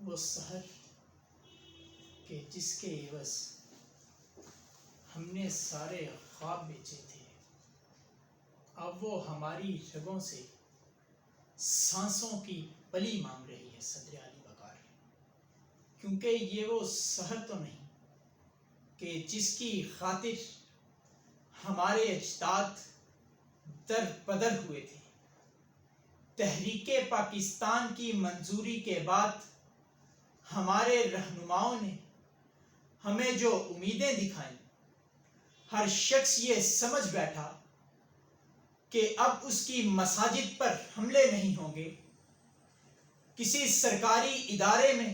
وہ سحر کہ جس کے عوض ہم نے سارے خواب بیچے تھے، اب وہ ہماری رگوں سے سانسوں کی پلی مانگ رہی ہے صدر علی وقار، کیونکہ یہ وہ سحر تو نہیں کہ جس کی خاطر ہمارے اجداد در بدر ہوئے تھے۔ تحریک پاکستان کی منظوری کے بعد ہمارے رہنماؤں نے ہمیں جو امیدیں دکھائیں، ہر شخص یہ سمجھ بیٹھا کہ اب اس کی مساجد پر حملے نہیں ہوں گے، کسی سرکاری ادارے میں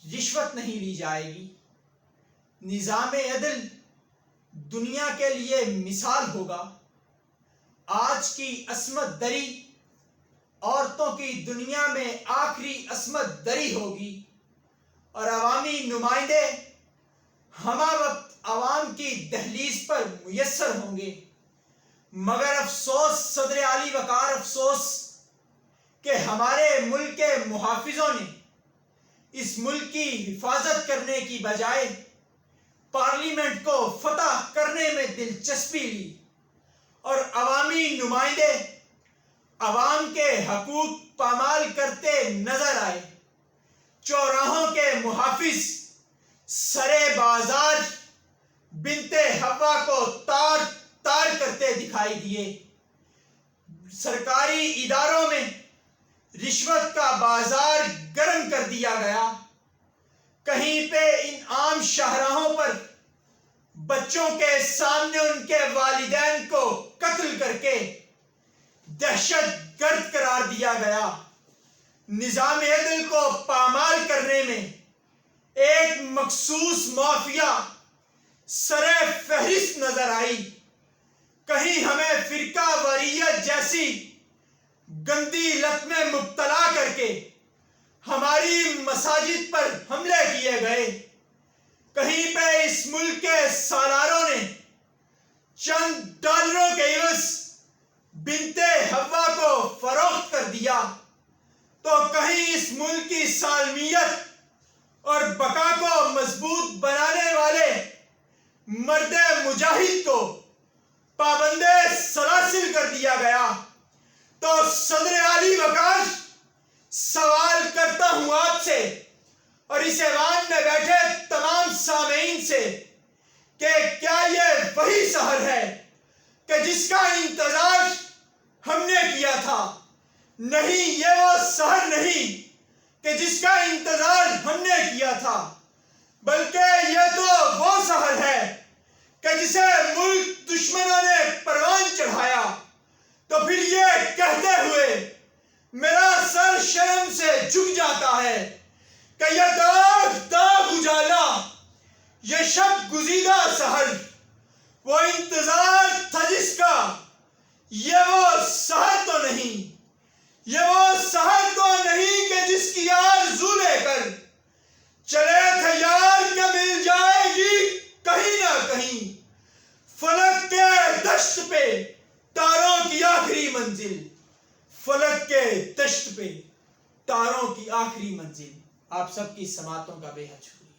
رشوت نہیں لی جائے گی، نظام عدل دنیا کے لیے مثال ہوگا، آج کی عصمت دری عورتوں کی دنیا میں آخری عصمت دری ہوگی، اور عوامی نمائندے ہمہ وقت عوام کی دہلیز پر میسر ہوں گے۔ مگر افسوس صدر علی وقار، افسوس کہ ہمارے ملک کے محافظوں نے اس ملک کی حفاظت کرنے کی بجائے پارلیمنٹ کو فتح کرنے میں دلچسپی لی، اور عوامی نمائندے عوام کے حقوق پامال کرتے نظر آئے۔ چوراہوں کے محافظ سرے بازار بنت حوا کو تار تار کرتے دکھائی دیے۔ سرکاری اداروں میں رشوت کا بازار گرم کر دیا گیا۔ کہیں پہ ان عام شاہراہوں پر بچوں کے سامنے ان کے والدین کو قتل کر کے دہشت گرد قرار دیا گیا۔ نظام عدل کو پامال کرنے میں ایک مخصوص مافیا سر فہرست نظر آئی۔ کہیں ہمیں فرقہ واریت جیسی گندی لت میں مبتلا کر کے ہماری مساجد پر حملے کیے گئے۔ کہیں پہ اس ملک کے سالاروں نے چند ڈالروں کے عوض بنت حوا کو فروخت کر دیا، تو کہیں اس ملک کی سالمیت اور بقا کو مضبوط بنانے والے مرد مجاہد کو پابند سلاسل کر دیا گیا۔ تو صدر علی وقار، سوال کرتا ہوں آپ سے اور اس ایوان میں بیٹھے تمام سامعین سے کہ کیا یہ وہی سحر ہے کہ جس کا انتظار ہم نے کیا تھا؟ نہیں، یہ وہ سحر نہیں کہ جس کا انتظار ہم نے کیا تھا، بلکہ یہ تو وہ سحر ہے کہ جسے ملک دشمنوں نے پروان چڑھایا۔ تو پھر یہ کہتے ہوئے میرا سر شرم سے جھک جاتا ہے کہ یہ داغ داغ اجالا، یہ شب گزیدہ سحر، وہ انتظار تھا جس کا، یہ وہ سحر تو نہیں، یہ وہ سحر تو نہیں کہ جس کی آرزو لے کر چلے تھے یار کہ مل جائے گی کہیں نہ کہیں، فلک کے دشت پہ تاروں کی آخری منزل، فلک کے دشت پہ تاروں کی آخری منزل۔ آپ سب کی سماعتوں کا بے حد شکریہ۔